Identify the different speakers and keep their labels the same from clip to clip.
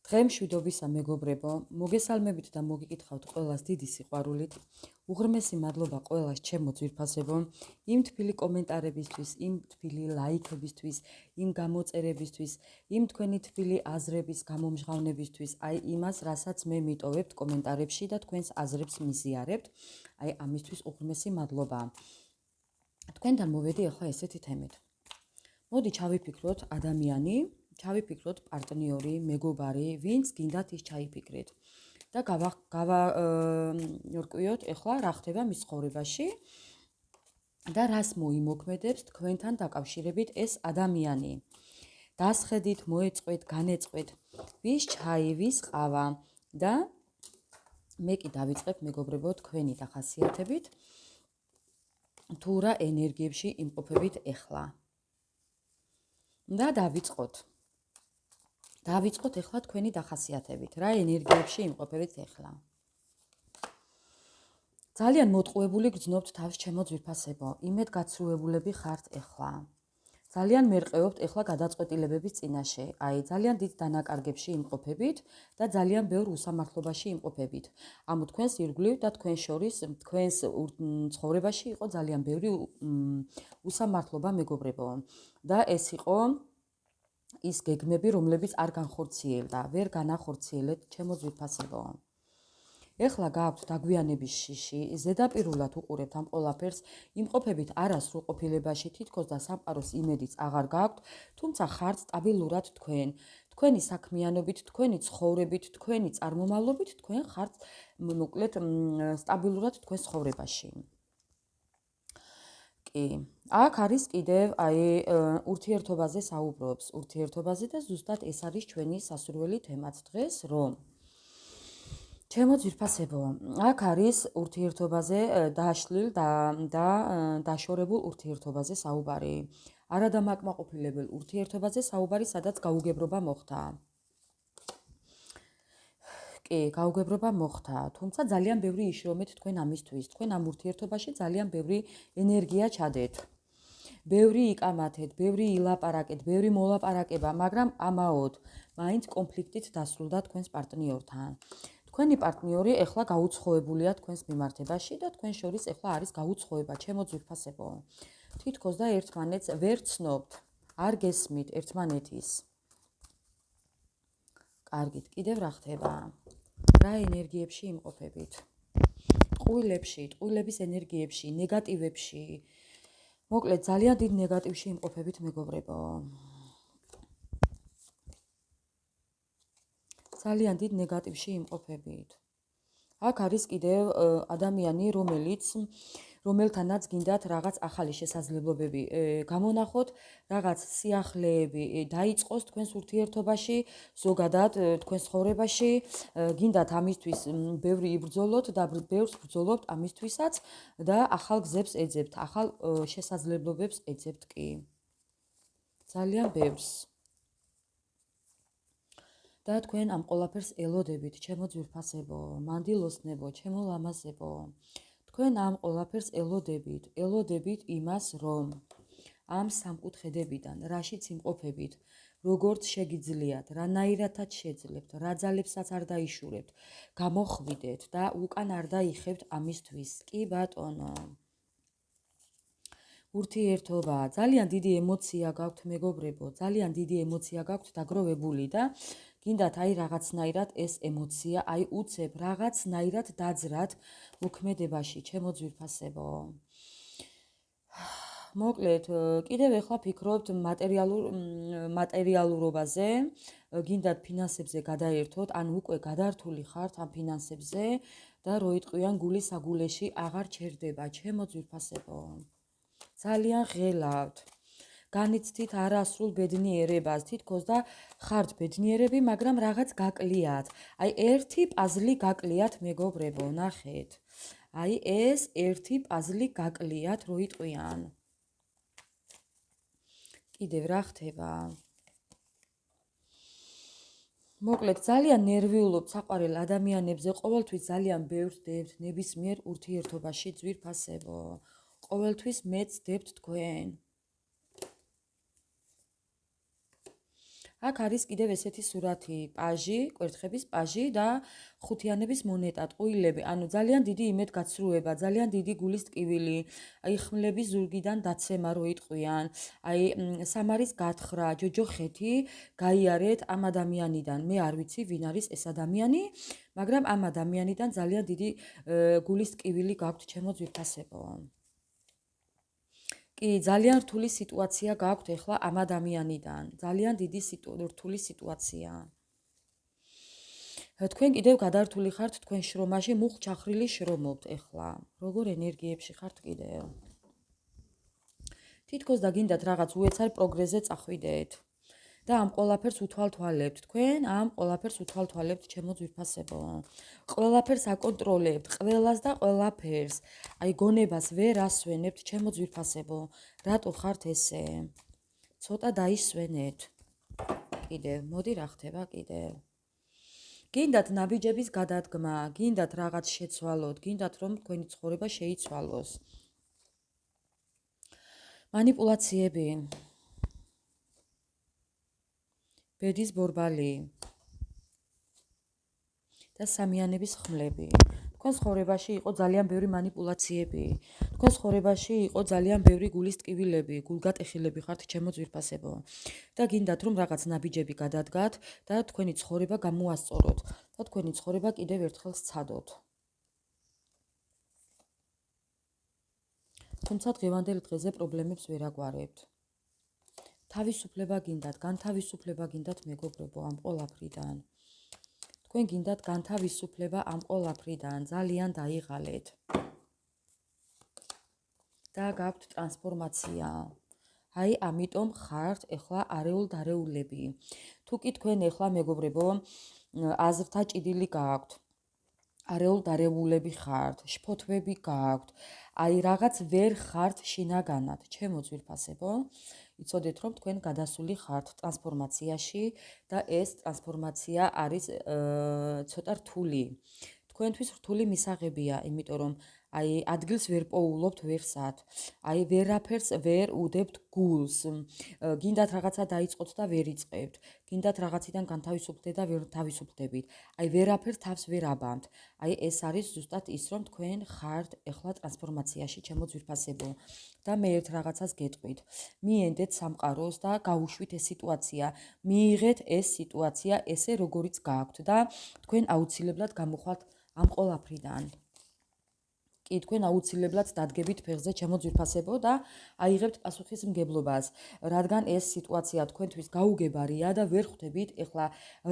Speaker 1: დღემშვიდობისა მეგობრებო, მოგესალმებით და მოგიკითხავთ ყველას დიდი სიყვარულით. უღრმესი მადლობა ყველას ჩემო ძვირფასებო, იმ თბილი კომენტარებისთვის, იმ თბილი ლაიქებისთვის, იმ გამოწერებისთვის, იმ თქვენი თბილი აზრების გამომჟღავნებისთვის, აი იმას, რასაც მე მიტოვებთ კომენტარებში და თქვენს აზრებს მიზიარებთ. აი ამისთვის უღრმესი მადლობა. თქვენთან მოვედი ახლა ესეთი თემით. მოდი ჩავიფიქროთ ადამიანი, ჩავიფიქროთ პარტნიორი, მეგობარი, ვინც გინდათ ის ჩაიფიქრეთ. და გავარკვიოთ ახლა რა ხდება მის ცხოვრებაში და რას მოიმოქმედებს თქვენთან დაკავშირებით ეს ადამიანი. დასხედით, მოეწყვეთ, განეწყვეთ, ვის ჩაი, ვის ყავა და მე კი დავიწყებ მეგობრებო თქვენი დახასიათებით თუ რა ენერგიებში იმყოფებით ახლა. და დავიწყოთ ახლა თქვენი დახასიათებით, რა ენერგიებში იმყოფებით ახლა. ძალიან მოტყუებული გრძნობთ თავს ჩემო ძვირფასებო, იმედგაცრუებულები ხართ ახლა. ძალიან მერყეობთ ახლა გადაწყვეტილებების წინაშე, აი ძალიან დიდ დანაკარგებში იმყოფებით და ძალიან ბევრ უსამართლობაში იმყოფებით. ამო თქვენს ირგვლივ და თქვენ შორის, თქვენს ცხოვრებაში იყო ძალიან ბევრი უსამართლობა მეგობრებო. და ეს იყო ის გეგმები, რომლებიც არ განხორციელდა, ვერ განახორციელეთ ჩემო ძვირფასებო. ეხლა გააქვთ დაგვიანების შიში, ზედაპირულად უყურებთ ამ ყველაფერს, იმყოფებით არასრულყოფილებაში, თითქოს და სამყაროს იმედიც აღარ გააქვთ, თუმცა ხართ სტაბილურად თქვენ. თქვენი საქმიანობით, თქვენი ცხოვრებით, თქვენი წარმომავლობით, თქვენ ხართ მოკლედ სტაბილურად თქვენ ცხოვრებაში. აქ არის კიდევ აი ურთიერთობაზე საუბრობს, ურთიერთობაზე და ზუსტად ეს არის ჩვენი სასურველი თემაც დღეს, რომ ჩემო ძვირფასებო, აქ არის ურთიერთობაზე დაშლილ და დაშორებულ ურთიერთობაზე საუბარი. არადამაკმაყოფილებელ ურთიერთობაზე საუბარი, სადაც გაუგებრობა მოხდა. გაუგებრობა მოხდა, თუმცა ძალიან ბევრი იშრომეთ თქვენ ამისთვის, თქვენ ამ ურთიერთობაში ძალიან ბევრი ენერგია ჩადეთ. ბევრი იკამათეთ, ბევრი ილაპარაკეთ, ბევრი მოლაპარაკება, მაგრამ ამაოდ, მაინც კონფლიქტით დასრულდა თქვენს პარტნიორთან. თქვენი პარტნიორი ახლა გაუცხოებულია თქვენს მიმართებაში და თქვენ შორის ახლა არის გაუცხოება, ჩემო ძვირფასებო. თითქოს და ერთმანეთს ვერ ცნობთ, არ გესმით ერთმანეთის. კარგით, კიდევ რა ხდება? რა ენერგიებში იმყოფებით? ტყუილებში, ტყუილების ენერგიებში, ნეგატივებში. მოკლედ, ძალიან დიდ ნეგატივში იმყოფებით მეგობრებო. ძალიან დიდ ნეგატივში იმყოფებით. აქ არის კიდევ ადამიანი, რომელთანაც გინდათ რაღაც ახალი შესაძლებლობები გამონახოთ, რაღაც სიახლეები დაიწყოს თქვენს ურთიერთობაში, ზოგადად თქვენს ცხოვრებაში, გინდათ ამისთვის ბევრი იბრძოლოთ და ბევრს ბრძოლობთ ამისთვისაც და ახალ გზებს ეძებთ, ახალ შესაძლებლობებს ეძებთ კი. ძალიან ბევრს. და თქვენ ამ ყველაფერს ელოდებით, ჩემო ძვირფასებო, მანდილოსნებო, ჩემო ლამაზებო. თქვენ ამ ყველაფერს ელოდებით იმას, რომ ამ სამკუთხედებიდან, რაშიც იმყოფებით, როგორც შეგიძლიათ, რანაირადაც შეძლებთ, რა ძალებსაც არ დაიშურებთ, გამოხვიდეთ და უკან არ დაიხევთ ამისთვის. კი ბატონო. ურთიერთობა, ძალიან დიდი ემოცია გაქვთ მეგობრებო, ძალიან დიდი ემოცია გაქვთ დაგროვებული და გინდათ აი რაღაცნაირად ეს ემოცია, აი უცებ რაღაცნაირად დაძრათ მოქმედებაში, ჩემო ძვირფასებო. მოკლედ, კიდევ ახლა ფიქრობთ მატერიალურობაზე, გინდათ ფინანსებზე გადაერთოთ, ან უკვე გადართული ხართ ამ ფინანსებზე და როიტყვიან გულის აგულეში აღარ ჩერდება, ჩემო ძვირფასებო. ძალიან ღელავთ. განიცდით არასრულ ბედნიერებას, თითქოს და ხართ ბედნიერები, მაგრამ რაღაც გაკლიათ. აი ერთი პაზლი გაკლიათ მეგობრებო, ნახეთ. აი ეს ერთი პაზლი გაკლიათ, როიტყვიან. კიდევ რა ხდება? მოკლედ, ძალიან ნერვიულობთ საყვარელ ადამიანებზე, ყოველთვის ძალიან ბევრს დებთ ნებისმიერ ურთიერთობაში ძვირფასებო. ყოველთვის მეც დებთ თქვენ. აქ არის კიდევ ესეთი სურათი, პაჟი, კვერთხების პაჟი და ხუთიანების მონეტა, ტყუილები, ანუ ძალიან დიდი იმედგაცრუება, ძალიან დიდი გულის ტკივილი, აი ხმლების ზურგიდან დაცემა რო იტყვიან, აი სამარის გათხრა, ჯოჯოხეთი გაიარეთ ამ ადამიანიდან. მე არ ვიცი ვინ არის ეს ადამიანი, მაგრამ ამ ადამიანიდან ძალიან დიდი გულის ტკივილი გაქვთ ჩემო ძვირფასებო. კი, ძალიან რთული სიტუაცია გაქვთ ეხლა ამ ადამიანიდან. ძალიან დიდი რთული სიტუაცია. თქვენ კიდევ გადართული ხართ თქვენ შრომაში, მუხ-ჩახრილი შრომობთ ეხლა. როგორ ენერგიებში ხართ კიდევ? თითქოს და გინდათ რაღაც უეცარ პროგრესზე წახვიდეთ. და ამ ყველაფერს უთვალთვალებთ. თქვენ ამ ყველაფერს უთვალთვალებთ, ჩემო ძვირფასებო. ყველაფერს აკონტროლებთ, ყველას და ყველაფერს. აი გონებას ვერ ასვენებთ, ჩემო ძვირფასებო. რატო ხართ ესე? ცოტა დაისვენეთ. კიდევ, მოდი რა ხდება კიდევ. გინდათ ნაბიჯების გადადგმა, გინდათ რაღაც შეცვალოთ, გინდათ რომ თქვენი ცხოვრება შეიცვალოს. მანიპულაციები. ბედის ბორბალი და სამიანების ხმლები. თქვენ ცხოვრებაში იყო ძალიან ბევრი მანიპულაციები. თქვენ ცხოვრებაში იყო ძალიან ბევრი გულის ტკივილები, გულგატეხილები ხართ ჩემო ძვირფასებო. და გინდათ რომ რაღაც ნაბიჯები გადადგათ და თქვენი ცხოვრება გამოასწოროთ და თქვენი ცხოვრება კიდევ ერთხელ სცადოთ. თუმცა დღევანდელ დღეზე პრობლემებს ვერ აგვარებთ. თავისუფლება გინდათ, განთავისუფლება გინდათ მეგობრებო ამ ყველაფრიდან. თქვენ გინდათ განთავისუფლება ამ ყველაფრიდან, ძალიან დაიღალეთ. და გაქვთ ტრანსფორმაცია. აი, ამიტომ ხართ ეხლა არეულ-დარეულები. თუ კი თქვენ ეხლა მეგობრებო, აზრთა ჭიდილი გაქვთ. არეულ-დარეულები ხართ, შფოთვები გაქვთ. აი, რაღაც ვერ ხართ შინაგანად, ჩემო ძვირფასებო. იცოდეთ რომ თქვენ გადასული ხართ ტრანსფორმაციაში და ეს ტრანსფორმაცია არის ცოტა რთული. თქვენთვის რთული მისაღებია, იმიტომ რომ აი ადგილს ვერ პოულობთ ვერსად. აი ვერაფერს ვერ უდებთ გულს. გინდათ რაღაცა დაიწყოთ და ვერ იწყებთ. გინდათ რაღაციდან განთავისუფლდეთ და ვერ თავისუფლდებით. აი ვერაფერს თავს ვერ აბამთ. აი ეს არის ზუსტად ის რომ თქვენ ხართ ეხლა ტრანსფორმაციაში, ჩემო ძვირფასებო. და მე ერთ რაღაცას გეტყვით. მიენდეთ სამყაროს და გაუშვით ეს სიტუაცია. მიიღეთ ეს სიტუაცია ესე როგორიც გაქვთ და თქვენ აუცილებლად გამოხვალთ ამ ყველაფრიდან. კი, თქვენ აუცილებლად დადგებით ფეხზე, ჩემო ძვირფასებო და აიღებთ პასუხისმგებლობას, რადგან ეს სიტუაცია თქვენთვის გაუგებარია და ვერ ხვდებით ეხლა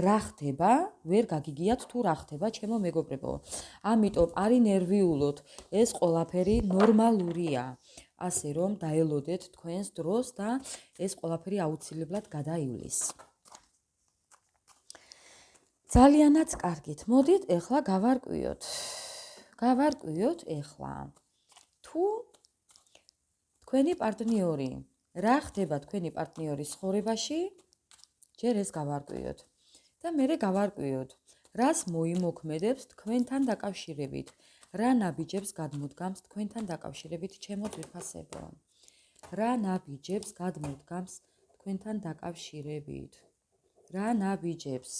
Speaker 1: რა ხდება, ვერ გაგიგიათ თუ რა ხდება, ჩემო მეგობრებო. ამიტომ არი ნერვიულოთ, ეს ყველაფერი ნორმალურია. ასე რომ დაელოდეთ თქვენს დროს და ეს ყველაფერი აუცილებლად გადაივლის. ძალიანაც კარგით. მოდით ეხლა გავარკვიოთ. გავარკვიოთ ეხლა. თუ თქვენი პარტნიორი, რა ხდება თქვენი პარტნიორის ცხოვრებაში? ჯერ ეს გავარკვიოთ. და მერე გავარკვიოთ, რას მოიმოქმედებს თქვენთან დაკავშირებით? რა ნაბიჯებს გადმოდგამს თქვენთან დაკავშირებით, ჩემო ძვირფასებო? რა ნაბიჯებს გადმოდგამს თქვენთან დაკავშირებით? რა ნაბიჯებს?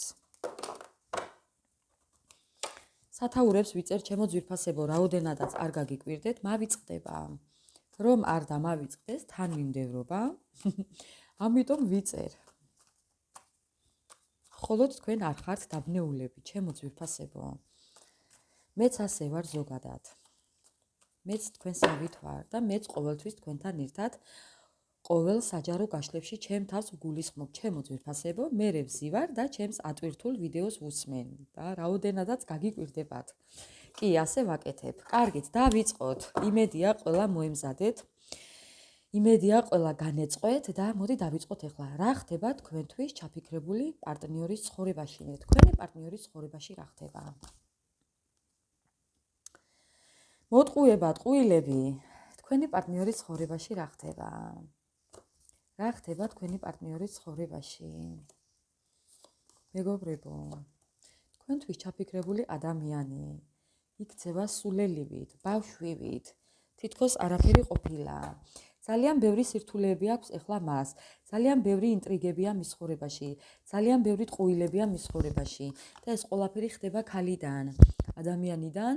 Speaker 1: სათაურებს ვიწერ, ჩემო ძვირფასებო, რაოდენადაც არ გაგიკვირდეთ, მავიწყდება. რომ არ დამავიწყდეს, თან მიმდევრობა. ამიტომ ვიწერ. ხოლოდ თქვენ არ ხართ დაბნეულები, ჩემო ძვირფასებო. მეც ასე ვარ ზოგადად. მეც თქვენსავით ვარ და მეც ყოველთვის თქვენთან ერთად ყოველ საჯარო გაშლებში ჩემ თავს ვგულისხმობ, ჩემო ძვირფასებო, მე ვზივარ და ჩემს ატვირთულ ვიდეოს ვუსმენ და რაოდენადაც გაგიკვირდებათ. კი, ასე ვაკეთებ. კარგით, დავიწყოთ. იმედია ყველა მოემზადეთ. იმედია ყველა განეწყვეთ და მოდი დავიწყოთ ახლა. რა ხდება თქვენთვის ჩაფიქრებული პარტნიორის ცხოვრებაში? თქვენი პარტნიორის ცხოვრებაში რა ხდება? მოტყუება, ტყუილები, თქვენი პარტნიორის ცხოვრებაში რა ხდება? რა ხდება თქვენი პარტნიორის ცხოვრებაში? მეგობრებო, თქვენთვის ჩაფიქრებული ადამიანი იქცევა სულელივით, ბავშვივით, თითქოს არაფერი ყოფილა. ძალიან ბევრი სირთულეები აქვს ეხლა მას. ძალიან ბევრი ინტრიგებია მის ცხოვრებაში. ძალიან ბევრი ტყუილებია მის ცხოვრებაში. და ეს ყველაფერი ხდება ქალიდან, ადამიანიდან,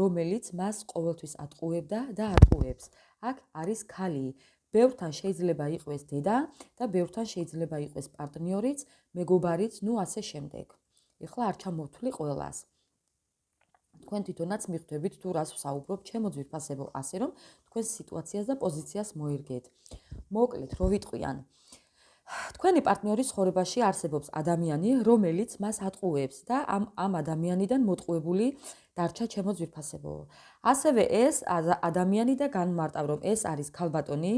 Speaker 1: რომელიც მას ყოველთვის ატყუებდა და ატყუებს. აქ არის ქალი. ბევრთან შეიძლება იყოს დედა და ბევრთან შეიძლება იყოს პარტნიორიც, მეგობარიც, ნუ ასე შემდეგ. ეხლა არ ჩამოვთვლი ყველას. თქვენ თვითონაც მიხვდებით თუ რას ვსაუბრობ, ჩემო ძვირფასებო, ასე რომ თქვენს სიტუაციას და პოზიციას მოერგეთ. მოკლედ, რო ვიტყვიან, თქვენი პარტნიორის ცხოვრებაში არსებობს ადამიანი, რომელიც მას ატყუებს და ამ ადამიანიდან მოტყუებული დარჩა ჩემო ძვირფასებო. ასევე ეს ადამიანი და განმარტავ, რომ ეს არის ქალბატონი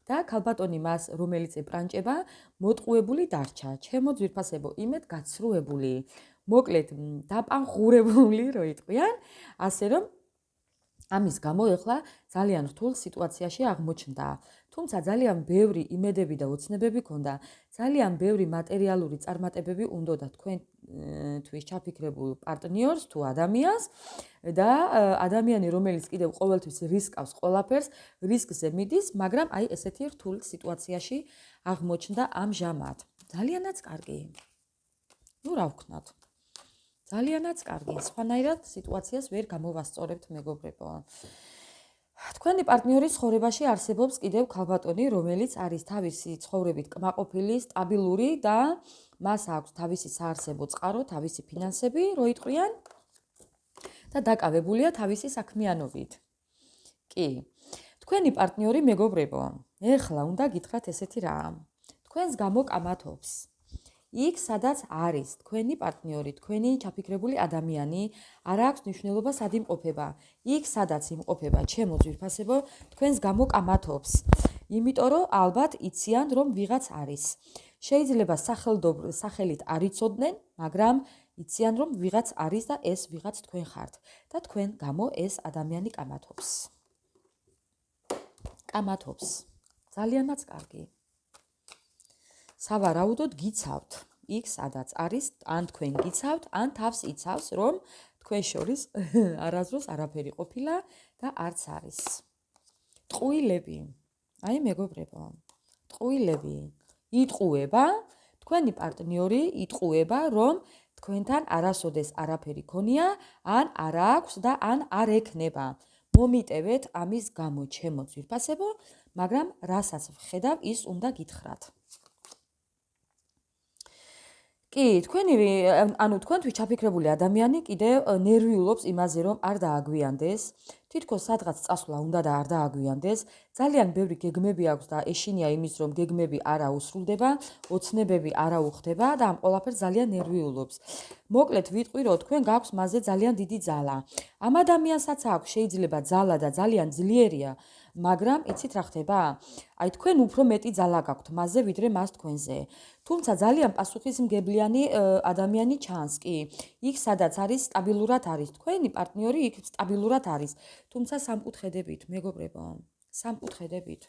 Speaker 1: და ქალბატონი მას, რომელიც ეპრანჭება, მოტყუებული დარჩა. ჩემო ძვირფასებო, იმედ გაცრუებული. მოკლედ, დაპანხურებული, რო იტყვიან, ასე რომ ამის გამო ეხლა ძალიან რთულ სიტუაციაში აღმოჩნდა. თუმცა ძალიან ბევრი იმედები და ოცნებები ჰქონდა, ძალიან ბევრი მატერიალური წარმატებები უნდოდა თქვენთვის ჩაფიქრებულ პარტნიორს თუ ადამიანს და ადამიანი, რომელიც კიდევ ყოველთვის რისკავს ყველაფერს, რისკზე მიდის, მაგრამ აი ესეთი რთულ სიტუაციაში აღმოჩნდა ამჟამად. ძალიანაც კარგი. ნუ რა ვქნათ? ძალიანაც კარგი. სხვანაირად სიტუაციას ვერ გამოვასწორებთ, მეგობრებო. თქვენი პარტნიორის ცხოვრებაში არსებობს კიდევ ქალბატონი, რომელიც არის თავისი ცხოვრებით კმაყოფილი, სტაბილური და მას აქვს თავისი საარსებო წყარო, თავისი ფინანსები, რო იტყვიან და დაკავებულია თავისი საქმიანობით. კი. თქვენი პარტნიორი, მეგობრებო, ეხლა უნდა გითხრათ ესეთი რამ. თქვენს გამო კამათობს. იქ, სადაც არის თქვენი პარტნიორი, თქვენი ჩაფიქრებული ადამიანი, არ აქვს მნიშვნელობა სად იმყოფება. იქ, სადაც იმყოფება, ჩემო ძვირფასებო, თქვენს გამო კამათობს. იმიტომ რომ ალბათ იციან, რომ ვიღაც არის. შეიძლება სახელით არ იცოდნენ, მაგრამ იციან, რომ ვიღაც არის და ეს ვიღაც თქვენ ხართ და თქვენ გამო ეს ადამიანი კამათობს. კამათობს. ძალიანაც კარგი. სავარაუდოდ გიცავთ, იქ სადაც არის, ან თქვენ გიცავთ, ან თავს იცავს, რომ თქვენ შორის არასდროს არაფერი ყოფილა და არც არის. ტყუილები. აი მეგობრებო, ტყუილები. იტყუება, თქვენი პარტნიორი იტყუება, რომ თქვენთან არასოდეს არაფერი ქონია, ან არ აქვს და ან არ ექნება. მომიტევეთ ამის გამო, ჩემო ძვირფასებო, მაგრამ რასაც ვხედავ, ის უნდა გითხრათ. კი, თქვენთვის ჩაფიქრებული ადამიანი კიდევ ნერვიულობს იმაზე, რომ არ დააგვიანდეს, თითქოს სადღაც წასვლა უნდა და არ დააგვიანდეს, ძალიან ბევრი გეგმები აქვს და ეშინია იმის, რომ გეგმები არ აუსრულდება, ოცნებები არ აუხდება და ამ ყველაფერს ძალიან ნერვიულობს. მოკლედ ვიტყვი, რომ თქვენ გაქვს მასზე ძალიან დიდი ძალა. ამ ადამიანსაც აქვს შეიძლება ძალა და ძალიან ძლიერია, მაგრამ იცით რა ხდება? აი თქვენ უფრო მეტი ძალა გაქვთ მასზე, ვიდრე მას თქვენზე. თუმცა ძალიან პასუხისმგებლიანი ადამიანი ჩანს, კი. იქ სადაც არის, სტაბილურად არის. თქვენი პარტნიორი იქ სტაბილურად არის. თუმცა სამკუთხედებით, მეგობრებო, სამკუთხედებით.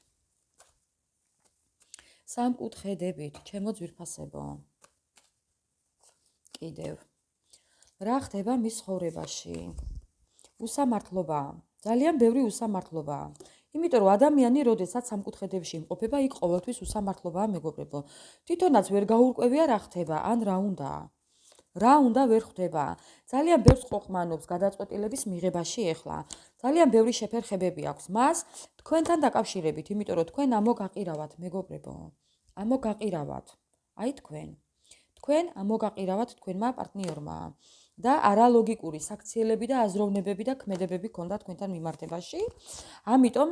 Speaker 1: სამკუთხედებით, ჩემო ძვირფასებო. კიდევ. რა ხდება მის ცხოვრებაში? უსამართლობა. ძალიან ბევრი უსამართლობა. იმიტომ რომ ადამიანი, როდესაც სამკუთხედებში იმყოფება, იქ ყოველთვის უსამართლობაა, მეგობრებო. თვითონაც ვერ გაურკვევია რა ხდება, ან რა უნდა. რა უნდა ვერ ხვდება. ძალიან ბევრს ყოყმანობს გადაწყვეტილების მიღებაში ეხლა. ძალიან ბევრი შეფერხებები აქვს მას თქვენთან დაკავშირებით, იმიტომ რომ თქვენ ამოგაყირავათ, მეგობრებო. ამოგაყირავათ. აი თქვენ. თქვენ ამოგაყირავათ თქვენმა პარტნიორმა. და არალოგიკური საქციელები და აზროვნებები და ქმედებები ქონდა თქვენთან მიმართებაში. ამიტომ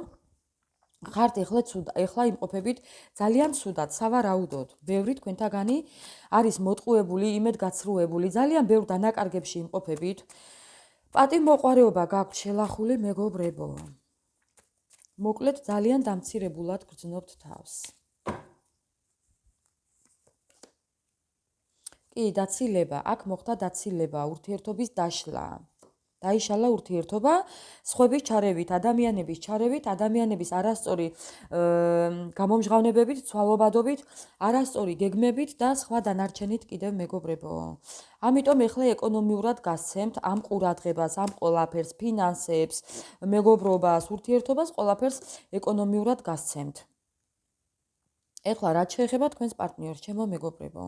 Speaker 1: ხართ ეხლა იმყოფებით ძალიან ცუდად, სავარაუდოდ. ბევრი თქვენთაგანი არის მოტყუებული, იმედგაცრუებული, ძალიან ბევრ დანაკარგებში იმყოფებით. პატივმოყვარეობა გაქვთ შელახული, მეგობრებო. მოკლედ ძალიან დამცირებულად გრძნობთ თავს. კი, დაცილება, აქ მოხდა დაცილება, ურთიერთობის დაშლა. დაიშალა ურთიერთობა, სხვების ჩარევით, ადამიანების ჩარევით, ადამიანების არასწორი გამომჟღავნებებით, ცვალობადობით, არასწორი გეგმებით და სხვა დანარჩენით კიდევ მეგობრებო. ამიტომ ეხლა ეკონომიურად გასცემთ ამ ყურადღებას, ამ ყველაფერს, ფინანსებს, მეგობრობას, ურთიერთობას, ყველაფერს ეკონომიურად გასცემთ. ეხლა რაც შეეხება თქვენს პარტნიორს, ჩემო მეგობრებო.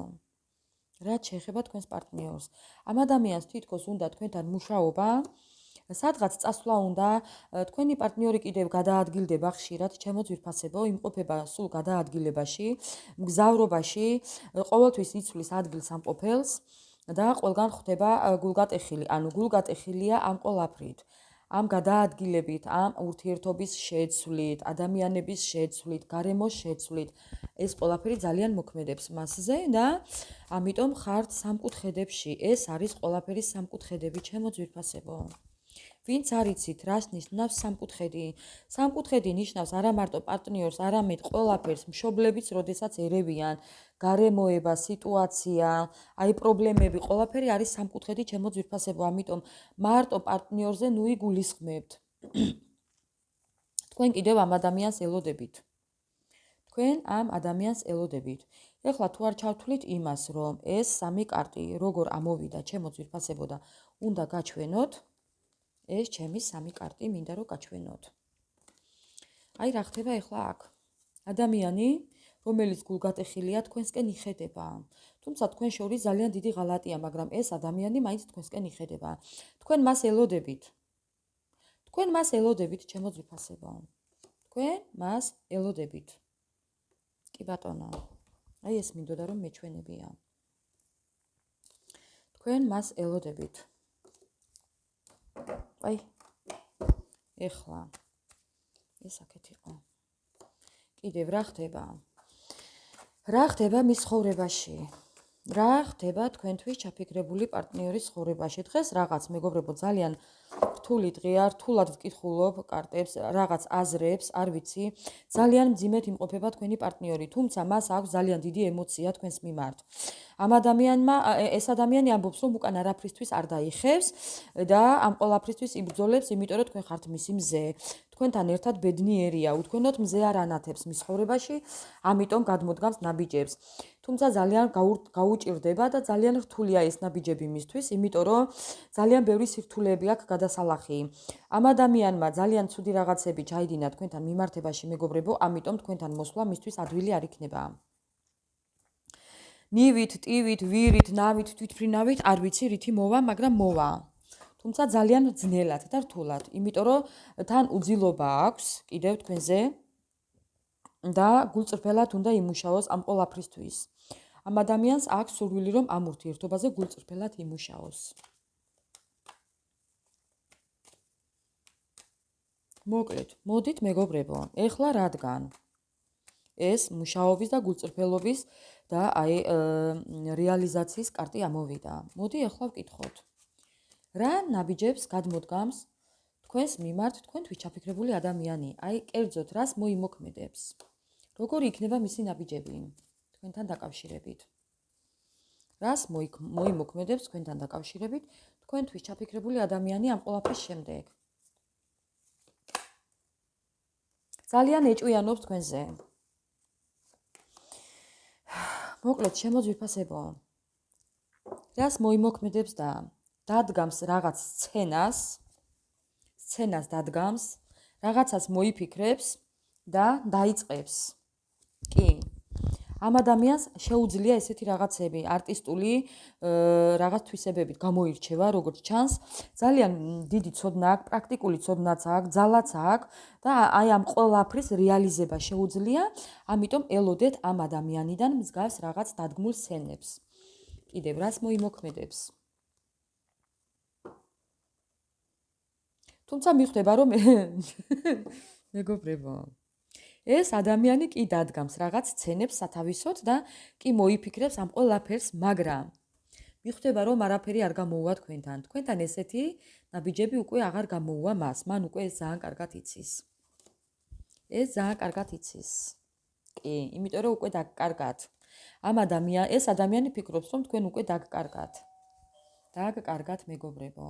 Speaker 1: რაც შეეხება თქვენს პარტნიორს. ამ ადამიანს თითქოს უნდა თქვენთან მუშაობა, სადღაც წასვლა უნდა, თქვენი პარტნიორი კიდევ გადაადგილდება ხშირად, ჩემო ძვირფასებო, იმყოფება სულ გადაადგილებაში, მგზავრობაში, ყოველთვის იცვლის ადგილს ამ ყოფილს და ყველგან ხვდება გულგატეხილი, ანუ გულგატეხილია ამ ყოლაფრით. ამ გადაადგილებით, ამ ურთიერთობის შეცვლით, ადამიანების შეცვლით, გარემოს შეცვლით, ეს ყველაფერი ძალიან მოქმედებს მასზე და ამიტომ ხართ სამკუთხედებში. ეს არის ყველაფერი სამკუთხედები, ჩემო ძვირფასებო. ვინც არიცით, რას ნიშნავს სამკუთხედი? სამკუთხედი ნიშნავს არა მარტო პარტნიორს, არამედ ყველაფერს, მშობლებიც, როდესაც ერევიან, გარემოება, სიტუაცია, აი პრობლემები, ყველაფერი არის სამკუთხედი, ჩემო ძვირფასებო. ამიტომ მარტო პარტნიორზე ნუ იგულისხმებთ. თქვენ კიდევ ამ ადამიანს ელოდებით. თქვენ ამ ადამიანს ელოდებით. ეხლა თუ არ ჩავთვლით იმას, რომ ეს სამი კარტი როგორ ამოვიდა, ჩემო ძვირფასებო და უნდა გაჩვენოთ, ეს ჩემი სამი კარტი მინდა რომ გაჩვენოთ. აი რა ხდება ეხლა აქ? ადამიანი, რომელიც გულგატეხილია, თქვენსკენ იხედება. თუმცა თქვენ შორის ძალიან დიდი ღალატია, მაგრამ ეს ადამიანი მაინც თქვენსკენ იხედება. თქვენ მას ელოდებით. თქვენ მას ელოდებით, ჩემო ძვირფასებო. თქვენ მას ელოდებით. კი ბატონო. აი ეს მინდოდა რომ მეჩვენებია. თქვენ მას ელოდებით. აი ეხლა ეს აქეთ იყო. კიდევ რა ხდება? რა ხდება მის ცხოვრებაში? რა ხდება თქვენთვის ჩაფიქრებული პარტნიორის ცხოვრებაში? დღეს რაღაც მეგობრებო ძალიან რთული დღეა, რთულად ვკითხულობ კარტებს, რაღაც აზრებს, არ ვიცი, ძალიან მძიმედ იმყოფება თქვენი პარტნიორი, თუმცა მას აქვს ძალიან დიდი ემოცია თქვენს მიმართ. ამ ადამიანმა ეს ადამიანი ამბობს, რომ უკან არაფრისთვის არ დაიხევს და ამ ყველაფრისთვის იბრძოლებს, იმიტომ რომ თქვენ ხართ მისი მზე. თქვენთან ერთად ბედნიერია, უთქვენოთ მზე არ ანათებს მის ცხოვრებაში, ამიტომ გადმოდგამს ნაბიჯებს. თუმცა ძალიან გაუჭირდება და ძალიან რთულია ეს ნაბიჯები მისთვის, იმიტომ რომ ძალიან ბევრი სირთულეები აქვს გადასალახი. ამ ადამიანმა ძალიან ცუდი რაღაცები ჩაიდინა თქვენთან მიმართებაში, მეგობრებო, ამიტომ თქვენთან მოსვლა მისთვის ადვილი არ იქნება. ნივით, ტივით, ვირით, ნავით, თვითმფრინავით, არ ვიცი რითი მოვა, მაგრამ მოვა. თუმცა ძალიან ძნელად და რთულად, იმიტომ რომ თან უძილობა აქვს კიდევ თქვენზე და გულწრფელად უნდა იმუშაოს ამ ყველაფრისთვის. ამ ადამიანს აქვს სურვილი, რომ ამ ურთიერთობაზე გულწრფელად იმუშაოს. მოკლედ, მოდით მეგობრებო, ეხლა რადგან ეს მუშაობის და გულწრფელობის და აი რეალიზაციის კარტი ამოვიდა. მოდი ეხლა ვკითხოთ. რა ნაბიჯებს გადმოდგამს თქვენს მიმართ თქვენთვის ჩაფიქრებული ადამიანი? აი კერძოდ რას მოიმოქმედებს? როგორი იქნება მისი ნაბიჯები თქვენთან დაკავშირებით? რას მოიმოქმედებს თქვენთან დაკავშირებით თქვენთვის ჩაფიქრებული ადამიანი ამ ყველაფრის შემდეგ? ძალიან ეჭვიანობს თქვენზე. მოკლედ, ჩემო ძვირფასებო, რას მოიმოქმედებს და დადგამს რაღაც სცენას დადგამს, რაღაცას მოიფიქრებს და დაიწყებს. კი. ამ ადამიანს შეუძლია ესეთი რაღაცები, არტისტული რაღაც თვისებებით გამოირჩევა, როგორც ჩანს, ძალიან დიდი ცოდნა აქვს, პრაქტიკული ცოდნაც აქვს, ძალაც აქვს და აი ამ ყველაფრის რეალიზება შეუძლია, ამიტომ ელოდეთ ამ ადამიანიდან მსგავს რაღაც დადგმულ სცენებს. კიდევ რას მოიმოქმედებს? თუმცა მიხვდება რომ მეგობრებო, ეს ადამიანი კი დადგამს რაღაც სცენებს სათავისოდ და კი მოიფიქრებს ამ ყველაფერს, მაგრამ მიხვდება რომ არაფერი არ გამოუვა თქვენთან. თქვენთან ესეთი ნაბიჯები უკვე აღარ გამოუვა მას. მან უკვე ეს ძალიან კარგად იცის. ეს ძალიან კარგად იცის. კი, იმიტომ რომ უკვე დაგკარგათ. ეს ადამიანი ფიქრობს რომ თქვენ უკვე დაგკარგათ. დაგკარგათ მეგობრებო.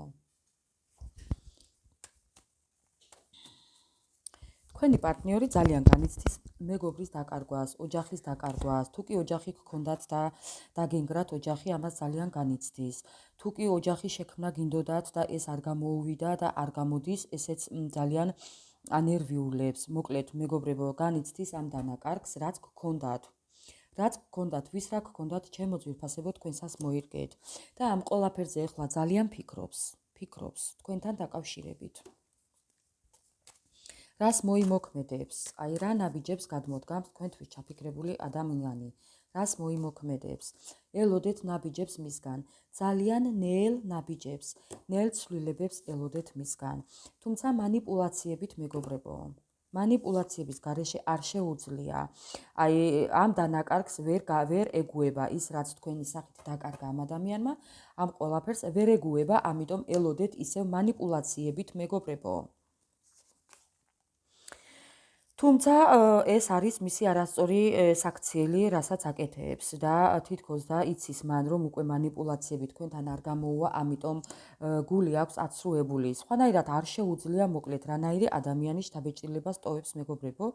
Speaker 1: თქვენი პარტნიორი ძალიან განიცდის მეგობრის დაკარგვას, ოჯახის დაკარგვას, თუ კი ოჯახი გქონდათ და დაგენგრათ ოჯახი, ამას ძალიან განიცდის. თუ კი ოჯახი შექმნა გინდოდათ და ეს არ გამოუვიდა და არ გამოდის, ესეც ძალიან ანერვიულებს. მოკლედ, მეგობრებო, განიცდის ამ დანაკარგს, რაც გქონდათ. რაც გქონდათ, ვის რა გქონდათ, ჩემო ძვირფასებო, თქვენსაც მოირგეთ. და ამ ყველაფერზე ახლა ძალიან ფიქრობს თქვენთან დაკავშირებით. რას მოიმოქმედებს, აი რა ნაბიჯებს გადმოდგამს თქვენთვის ჩაფიქრებული ადამიანი, რას მოიმოქმედებს, ელოდეთ ნაბიჯებს მისგან, ძალიან ნელ ნაბიჯებს, ნელ ცვლილებებს ელოდეთ მისგან, თუმცა манипуლაციებით მეგობრებო, манипуლაციების გარეშე არ შეუძლია, აი ამ დანაკარგს ვერ ეგუება ის, რაც თქვენი სახით დაკარგა ამ ადამიანმა, ამ ყველაფერს ვერ ეგუება, ამიტომ ელოდეთ ისევ манипуლაციებით მეგობრებო. თუმცა ეს არის მისი არასწორი საქციელი, რასაც აკეთებს და თითქოს და იცის მან, რომ უკვე манипуლაციები თქვენთან არ გამოუვა, ამიტომ გული აქვს აცრუებული. სხვანაირად არ შეუძლია მოკლედ რანაირი ადამიანის შთაბეჭდილებას ტოვებს მეგობრებო.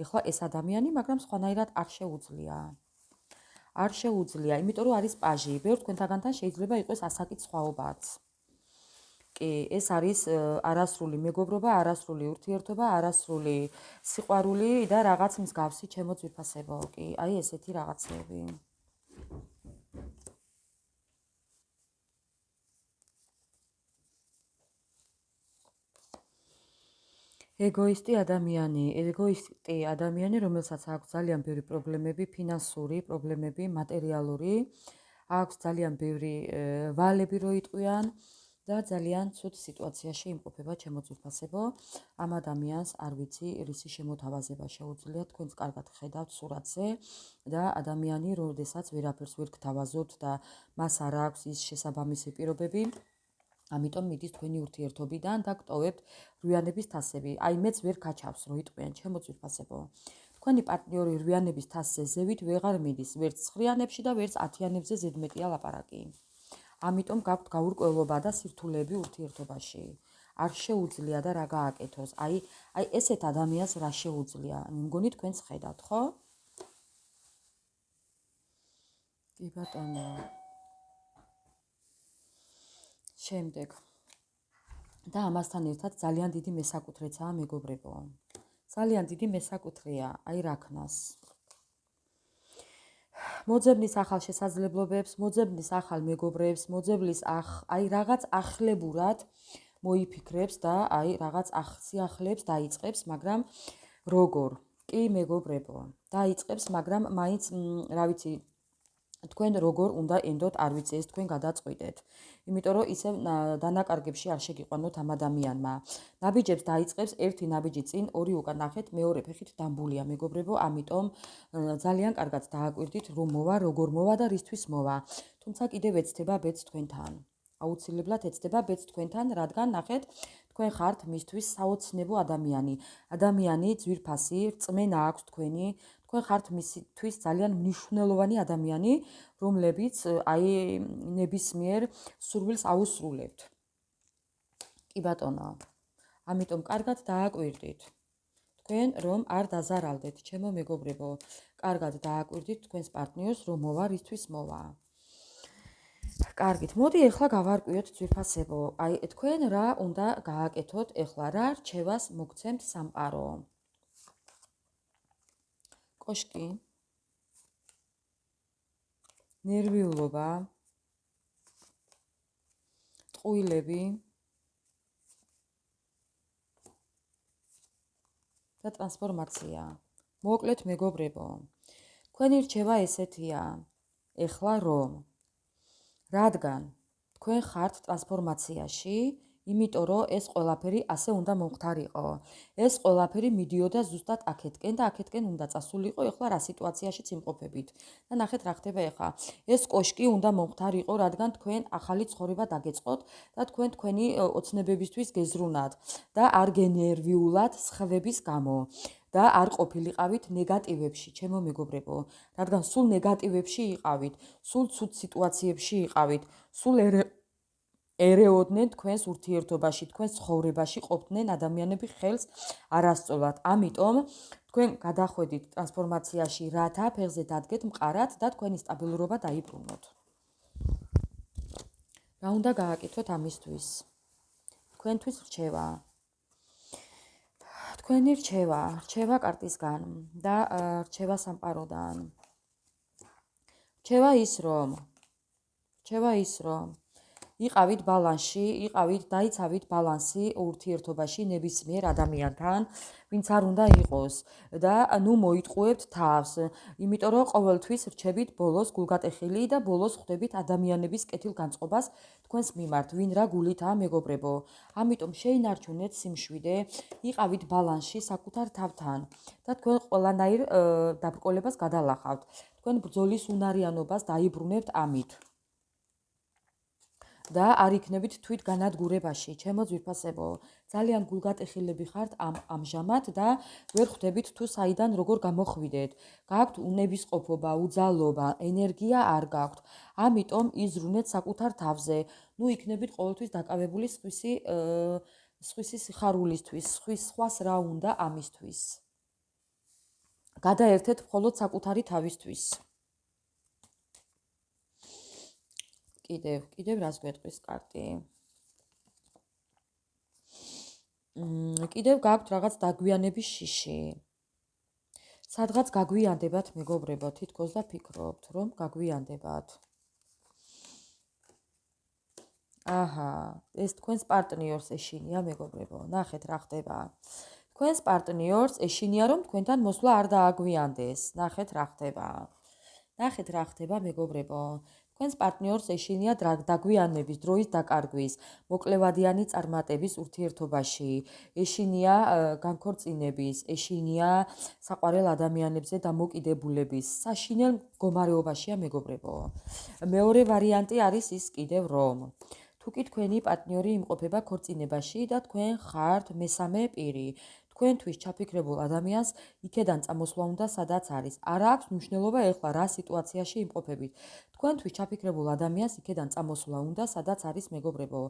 Speaker 1: ეხლა ეს ადამიანი, მაგრამ სხვანაირად არ შეუძლია. არ შეუძლია, იმიტომ რომ არის პაჟი. ბევრ თქვენთაგანთან შეიძლება იყოს ასაკით სხვაობაც. კი, ეს არის არასრული მეგობრობა, არასრული ურთიერთობა, არასრული სიყვარული და რაღაც მსგავსი ჩემო ძვირფასებო. კი, აი ესეთი რაღაცები. ეგოისტი ადამიანი, რომელსაც აქვს ძალიან ბევრი პრობლემები, ფინანსური პრობლემები, მატერიალური, აქვს ძალიან ბევრი ვალები რო იტყვიან და ძალიან ცუდ სიტუაციაში იმყოფება ჩემო ძვირფასებო. ამ ადამიანს არ ვიცი რისი შემოთავაზება შეუძლია, თქვენს კარგად ხედავთ სურათზე და ადამიანი, როდესაც ვერაფერს ვერ გთავაზობთ და მას არ აქვს ის შესაბამისი პირობები, ამიტომ მიდის თქვენი ურთიერთობიდან და გტოვებთ რვიანების თასები. აი მეც ვერ გაჩავს რო იტყვიან ჩემო ძვირფასებო. თქვენი პარტნიორი რვიანების თასზე ზევით ვეღარ მიდის, ვერც 9-იანებში და ვერც 10-იანებზე ზედმეტია ლაპარაკი. ამიტომ გაქვთ გაურკვევლობა და სირთულეები ურთიერთობაში. არ შეუძლია და რა გააკეთოს. აი ესეთ ადამიანს რა შეუძლია? მგონი თქვენს ხედავთ, ხო? კი ბატონო. შემდეგ. და ამასთან ერთად ძალიან დიდი მესაკუთრეცაა მეგობრებო. ძალიან დიდი მესაკუთრეა, აი რაქნას. მოძებნის ახალ შესაძლებლობებს, მოძებნის ახალ მეგობრებს, მოძებნის აი რაღაც ახლებურად მოიფიქრებს და აი რაღაც სიახლეებს დაიწყებს, მაგრამ როგორ? კი მეგობრებო, დაიწყებს, მაგრამ მაინც რა ვიცი, თქვენ როგორ უნდა ენდოთ, არ ვიცი, ეს თქვენ გადაწყვიტეთ. იმიტომ რომ ისევ დანაკარგებში არ შეგიყვანოთ ამ ადამიანმა. ნაბიჯებს დაიწყებს, ერთი ნაბიჯი წინ, ორი უკან ნახეთ, მეორე ფეხით დამბულია მეგობრებო, ამიტომ ძალიან კარგად დააკვირდით, რომ მოვა, როგორ მოვა და რისთვის მოვა. თუმცა კიდევ ეცდება ბედს თქვენთან. აუცილებლად ეცდება ბედს თქვენთან, რადგან ნახეთ, თქვენ ხართ მისთვის საოცნებო ადამიანი. ადამიანი ძვირფასი, რწმენა აქვს თქვენი, თქვენ ხართ მისთვის ძალიან მნიშვნელოვანი ადამიანი, რომლებიც აი ნებისმიერ სურვილს აუსრულებთ. კი ბატონო. ამიტომ კარგად დააკვირდით. თქვენ რომ არ დაზარალდეთ, ჩემო მეგობრებო, კარგად დააკვირდით თქვენს პარტნიორს, რომ მოვა, რისთვის მოვა. კარგით, მოდი ეხლა გავარკვიოთ ძვირფასებო. აი თქვენ რა უნდა გააკეთოთ ეხლა, რა რჩევას მოგცემთ სამყარო? კოშკი, ნერვიულობა, ტყუილები და ტრანსფორმაცია. მოკლედ მეგობრებო, თქვენი რჩევა ესეთია, ეხლა რომ რადგან თქვენ ხართ ტრანსფორმაციაში, იმიტომ რომ ეს ყველაფერი ასე უნდა მომხდარიყო. ეს ყველაფერი მიდიოდა ზუსტად აქეთკენ და აქეთკენ უნდა წასულიყო, ეხლა რა სიტუაციაშიც იმყოფებით. და ნახეთ რა ხდება ეხლა. ეს კოშკი უნდა მომხდარიყო, რადგან თქვენ ახალი ცხოვრება დაგეწყოთ და თქვენ თქვენი ოცნებებისთვის გეზრუნათ და არ გენერვიულად სხვების გამო. და არ ყოფილიყავით ნეგატივებში, ჩემო მეგობრებო, რადგან სულ ნეგატივებში იყავით, სულ ცუდ სიტუაციებში იყავით, სულ ერეოდნენ თქვენს ურთიერთობაში, თქვენს ცხოვრებაში ყოფდნენ ადამიანები ხელს არასწორად. ამიტომ თქვენ გადახვედით ტრანსფორმაციაში, რათა ფეხზე დადგეთ მყარად და თქვენი სტაბილურობა დაიბრუნოთ. რა უნდა გააკეთოთ ამისთვის? თქვენთვის რჩევა. თქვენი რჩევა კარტისგან და რჩევა სამყაროდან. რჩევა ის, რომ იყავით ბალანსში, დაიცავით ბალანსი ურთიერთობაში ნებისმიერ ადამიანთან, ვინც არ უნდა იყოს და მოიტყუებთ თავს, იმიტომ რომ ყოველთვის რჩებით ბოლოს გულგატეხილი და ბოლოს ხვდებით ადამიანების კეთილგანწყობას თქვენს მიმართ, ვინ რა გულითაა მეგობრებო. ამიტომ შეინარჩუნეთ სიმშვიდე, იყავით ბალანსში საკუთარ თავთან და თქვენ ყველანაირ დაბრკოლებას გადალახავთ. თქვენ ბრძოლის უნარიანობას დაიბრუნებთ ამით. და არ იქნებით თვით განადგურებაში, ჩემო ძვირფასებო. ძალიან გულგატეხილები ხართ ამჟამად და ვერ ხვდებით თუ საიდან როგორ გამოხვიდეთ. გაქვთ უნებისყოფობა, უძალობა, ენერგია არ გაქვთ. ამიტომ იზრუნეთ საკუთარ თავზე. იქნებით ყოველთვის დაკავებული სხვისი სიხარულისთვის, სხვას რა უნდა ამისთვის. გადაერთეთ მხოლოდ საკუთარი თავისთვის. კიდევ რას გვეტყვის კარტი? კიდევ გაქვთ რაღაც დაგვიანების შიში. სადღაც გაგვიანდებათ მეგობრებო, თითქოს და ფიქრობთ, რომ გაგვიანდებათ. ეს თქვენს პარტნიორს ეშინია მეგობრებო, ნახეთ რა ხდება. თქვენს პარტნიორს ეშინია რომ თქვენთან მოსვლა არ დააგვიანდეს. ნახეთ რა ხდება მეგობრებო. თქვენს პარტნიორს ეშინია დაგვიანების, დროის დაკარგვის, მოკლევადიანი წარმატების ურთიერთობაში, ეშინია განქორწინების, ეშინია საყვარელ ადამიანებზე დამოკიდებულების, საშინელ მდგომარეობაშია მეგობრებო. მეორე ვარიანტი არის ის კიდევ რომ თუ კი თქვენი პარტნიორი იმყოფება ქორწინებაში და თქვენ ხართ მესამე პირი, თქვენთვის ჩაფიქრებულ ადამიანს იქედან წამოსვლა უნდა სადაც არის. არ აქვს მნიშვნელობა ეხლა რა სიტუაციაში იმყოფებით. თქვენთვის ჩაფიქრებულ ადამიანს იქედან წამოსვლა უნდა სადაც არის მეგობრებო.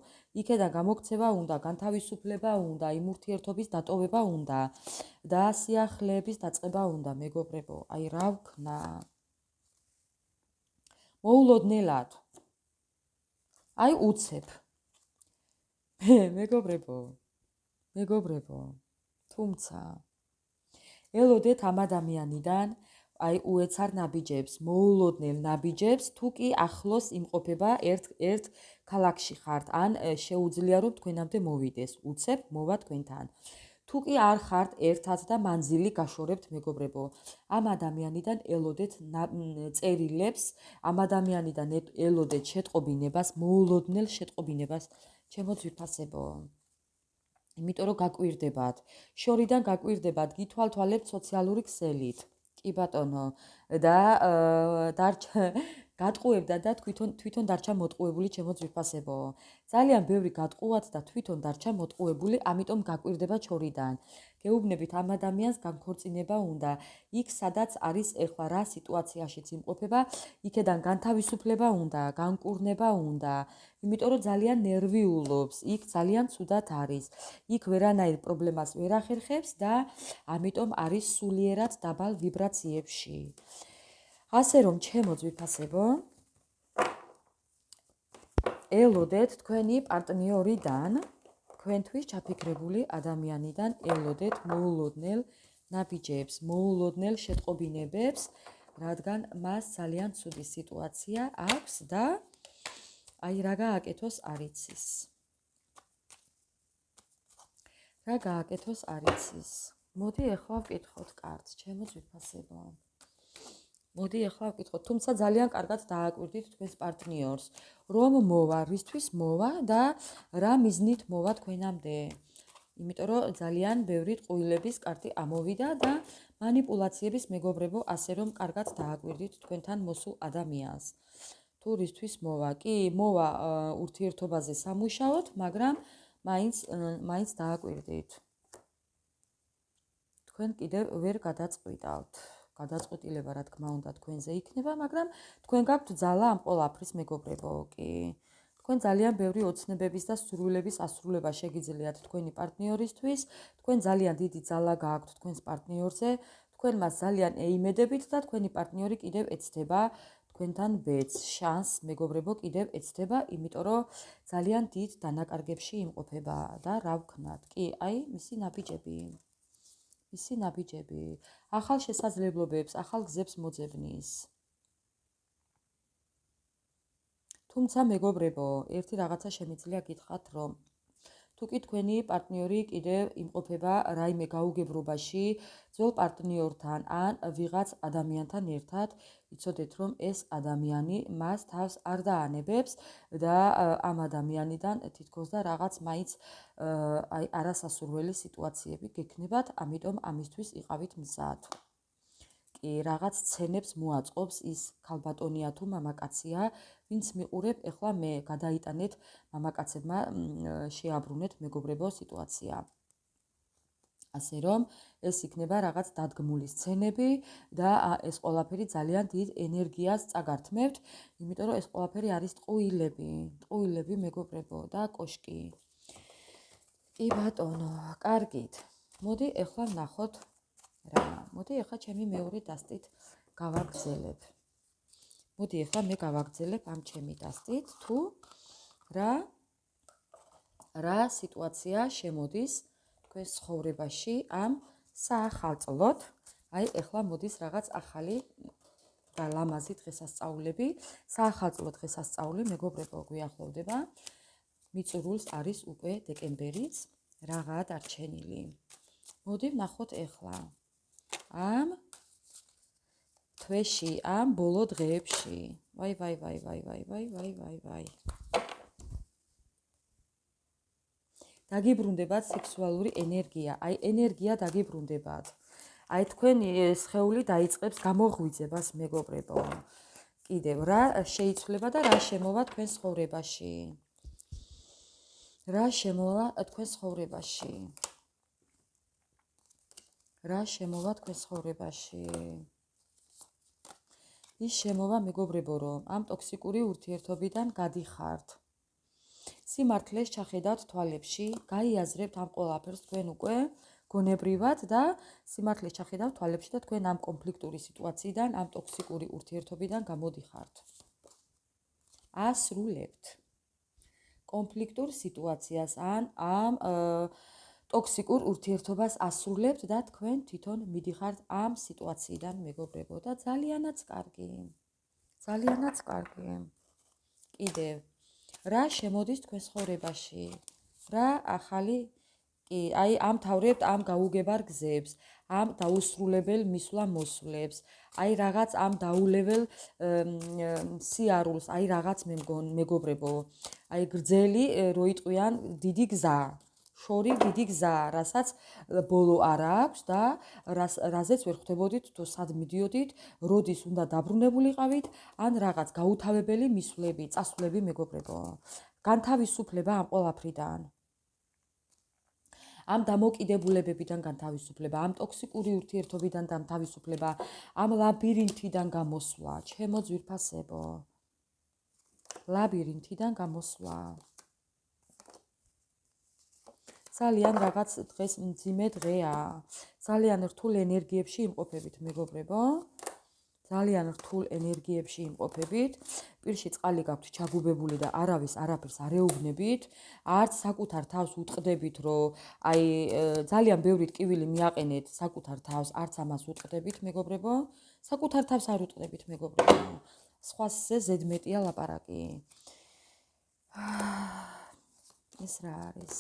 Speaker 1: იქედან გამოქცევა უნდა, განთავისუფლება უნდა, იმ ურთიერთობის დატოვება უნდა და სიახლეების დაწყება უნდა მეგობრებო. აი რა ვქნა? მოულოდნელად. აი უცებ. მეგობრებო. თუმცა ელოდეთ ამ ადამიანიდან აი უეცარ ნაბიჯებს, მოულოდნელ ნაბიჯებს, თუ კი ახლოს იმყოფება ერთ ქალაქში ხართ, ან შეუძლია რომ თქვენამდე მოვიდეს, უცებ მოვა თქვენთან. თუ კი არ ხართ ერთად და მანძილი გაშორებთ მეგობრებო, ამ ადამიანიდან ელოდეთ წერილებს, ამ ადამიანიდან ელოდეთ შეტყობინებას, მოულოდნელ შეტყობინებას, ჩემო ძვირფასებო. იმიტომ რომ გაკვირდებათ, შორიდან გაკვირდებათ, გითვალთვალებთ სოციალური ქსელით. კი ბატონო, და გატყუებდა და თვითონ დარჩა მოტყუებული ჩემო ძვირფასებო. ძალიან ბევრი გატყუათ და თვითონ დარჩა მოტყუებული, ამიტომ გაკვირდება შორიდან. გეუბნებით ამ ადამიანს განქორწინება უნდა. იქ სადაც არის ეხლა რა სიტუაციაშიც იმყოფება, იქედან განთავისუფლება უნდა, განკურნება უნდა. იმიტომ რომ ძალიან ნერვიულობს, იქ ძალიან ცუდად არის. იქ ვერანაირ პრობლემას ვერ ახერხებს და ამიტომ არის სულიერად დაბალ ვიბრაციებში. ასე რომ ჩემო ძვირფასებო, ელოდეთ თქვენი პარტნიორიდან, თქვენთვის ჩაფიქრებული ადამიანიდან ელოდეთ მოულოდნელ ნაბიჯებს, მოულოდნელ შეტყობინებებს, რადგან მას ძალიან ცუდი სიტუაცია აქვს და აი რა გააკეთოს არ იცის. მოდი ახლა ვკითხოთ კარტს, ჩემო ძვირფასებო. თუმცა ძალიან კარგად დააკვირდით თქვენს პარტნიორს, რომ მოვა, რისთვის მოვა და რა მიზნით მოვა თქვენამდე. იმიტომ რომ ძალიან ბევრი ტყუილების კარტი ამოვიდა და მანიპულაციების მეგობრებო, ასე რომ კარგად დააკვირდით თქვენთან მოსულ ადამიანს. თუ რისთვის მოვა? კი, მოვა ურთიერთობაზე სამუშაოდ, მაგრამ მაინც დააკვირდით. თქვენ კიდევ ვერ გადაწყვიტავთ. გადაწყვეტილება რა თქმა უნდა თქვენზე იქნება, მაგრამ თქვენ გაქვთ ძალა ამ ყველაფრის მეგობრებო, კი. თქვენ ძალიან ბევრი ოცნებების და სურვილების ასრულება შეგიძლიათ თქვენი პარტნიორისთვის, თქვენ ძალიან დიდი ძალა გააქვთ თქვენს პარტნიორზე, თქვენ მას ძალიან ეიმედებით და თქვენი პარტნიორი კიდევ ეცდება თქვენთან ბედს, შანსს, მეგობრებო კიდევ ეცდება, იმიტომ რომ ძალიან დიდ დანაკარგებში იმყოფება და რა ვქნათ? კი, აი, მისი ნაბიჯები, ახალ შესაძლებლობებს, ახალ გზებს მოძებნის. თუმცა მეგობრებო, ერთი რაღაცა შემიძლია გითხრათ, რომ თუ კი თქვენი პარტნიორი კიდევ იმყოფება რაიმე გაუგებრობაში ძველ პარტნიორთან ან ვიღაც ადამიანთან ერთად, იცოდეთ, რომ ეს ადამიანი მას თავს არ დაანებებს და ამ ადამიანიდან თითქოს და რაღაც მაინც აი არასასურველი სიტუაციები გექნებათ, ამიტომ ამისთვის იყავით მზად. კი, რაღაც სცენებს მოაწყობს ის ქალბატონია თუ მამაკაცია, ვინც მიყურებ, ეხლა მე გადაიტანეთ მამაკაცებმა შეაბრუნეთ მეგობრებო სიტუაცია. ასე რომ ეს იქნება რაღაც დადგმული სცენები და ეს ყველაფერი ძალიან დიდ ენერგიას წაგართმევთ, იმიტომ რომ ეს ყველაფერი არის ტყუილები მეგობრებო და კოშკი. კი ბატონო, კარგით. მოდი ეხლა ნახოთ რა. მოდი ეხლა ჩემი მეორე დასტით გავაგრძელებ. მოდი ეხლა მე გავაგრძელებ ამ ჩემი დასტით, თუ რა სიტუაცია შემოდის თქვენს ცხოვრებაში ამ საახალწლოდ. აი ეხლა მოდის რაღაც ახალი და ლამაზი დღესასწაულები. საახალწლო დღესასწაული მეგობრებო გვიახლოვდება. მიწურულს არის უკვე დეკემბერიც, რაღაცა დარჩენილი. მოდი ვნახოთ ეხლა ამ თვეში, ამ ბოლო დღეებში. ვაი. დაგიბრუნდებათ სექსუალური ენერგია, აი ენერგია დაგიბრუნდებათ. აი თქვენი სხეული დაიწყებს გამოღვიძებას მეგობრებო. კიდევ რა შეიცვლება და რა შემოვა თქვენს ცხოვრებაში. რა შემოვა თქვენს ცხოვრებაში. ის შემოვა მეგობრებო, რომ ამ ტოქსიკური ურთიერთობიდან გადიხართ. სიმართლეს ჩახედავთ თვალებში, გაიაზრებთ ამ ყველაფერს თქვენ უკვე გონებრივად და სიმართლეს ჩახედავთ თვალებში და თქვენ ამ კონფლიქტური სიტუაციიდან, ამ ტოქსიკური ურთიერთობიდან გამოდიხართ. ასრულებთ კონფლიქტურ სიტუაციას ან ამ ტოქსიკურ ურთიერთობას ასრულებთ და თქვენ თვითონ მიდიხართ ამ სიტუაციიდან მეგობრებო და ძალიანაც კარგი. კიდევ რა შემოდის თქვენ ცხოვრებაში, რა ახალი, კი, აი ამთავრებთ ამ გაუგებარ გზებს, ამ დაუსრულებელ მისვლა-მოსვლებს, აი რაღაც ამ დაულებელ სიარულს, აი რაღაც მე მგონი მეგობრებო, აი გრძელი რო იტყვიან დიდი გზა, შორი დიდი გზა, რასაც ბოლო არ აქვს და რაზეც ვერ ხვდებოდით თუ სად მიდიოდით, როდის უნდა დაბრუნებულიყავით, ან რაღაც გაუთავებელი მისვლები, წასვლები მეგობრებო. განთავისუფლება ამ ყველაფრიდან. ამ დამოკიდებულებებიდან განთავისუფლება, ამ ტოქსიკური ურთიერთობიდან განთავისუფლება, ამ ლაბირინთიდან გამოსვლა, ჩემო ძვირფასებო. ლაბირინთიდან გამოსვლა. ძალიან რაღაც დღეს მძიმე დღეა. ძალიან რთულ ენერგიებში იმყოფებით მეგობრებო. ძალიან რთულ ენერგიებში იმყოფებით. პირში წყალი გაქვთ ჩაგუბებული და არავის არაფერს არ ეუბნებით. არც საკუთარ თავს უტყდებით, რომ აი ძალიან ბევრი ტკივილი მიაყენეთ საკუთარ თავს, არც ამას უტყდებით მეგობრებო. საკუთარ თავს არ უტყდებით მეგობრებო. სხვაზე ზედმეტია ლაპარაკი. ეს რა არის?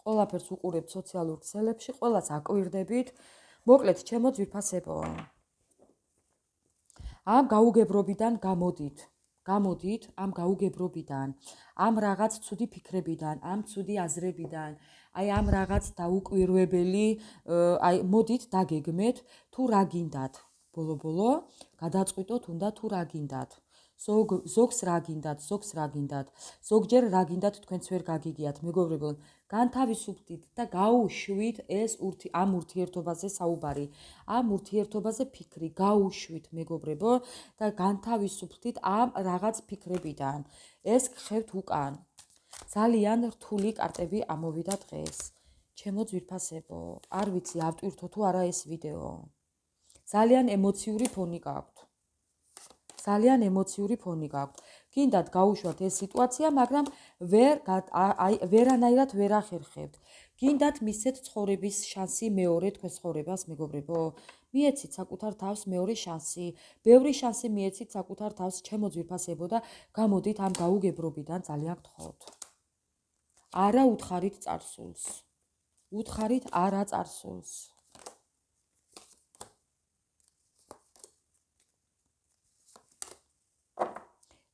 Speaker 1: ყველაფერს უყურებთ სოციალურ ქსელებში, ყველას აკვირდებით. მოკლედ, ჩემო ძვირფასებო. ამ გაუგებრობიდან გამოდით ამ გაუგებრობიდან, ამ რაღაც ცუდი ფიქრებიდან, ამ ცუდი აზრებიდან, აი ამ რაღაც დაუკვირვებელი, აი მოდით დაგეგმეთ თუ რა გინდათ. ბოლო გადაწყვიტოთ უნდა თუ რა გინდათ. ზოგს რა გინდათ, ზოგჯერ რა გინდათ თქვენც ვერ გაგიგიათ მეგობრებო. განთავისუფლდით და გაუშვით ეს ამ ურთიერთობაზე საუბარი, ამ ურთიერთობაზე ფიქრი, გაუშვით მეგობრებო და განთავისუფლდით ამ რაღაც ფიქრებიდან. ეს გხევთ უკან. ძალიან რთული კარტები ამოვიდა დღეს. ჩემო ძვირფასებო, არ ვიცი ავტვირთო თუ არა ეს ვიდეო. ძალიან ემოციური ფონი გაქვთ. ძალიან ემოციური ფონი გაქვთ. გინდათ გაუშვათ ეს სიტუაცია, მაგრამ ვერანაირად ვერ ახერხებთ. გინდათ მისცეთ ცხოვრების შანსი მეორე თქვენ ცხოვრებას, მეგობრებო. მიეცით საკუთარ თავს მეორე შანსი. ბევრი შანსი მიეცით საკუთარ თავს, ჩემო ძვირფასებო და გამოდით ამ გაუგებრობიდან ძალიან გთხოვთ. არა უთხარით წარსულს. უთხარით არა წარსულს.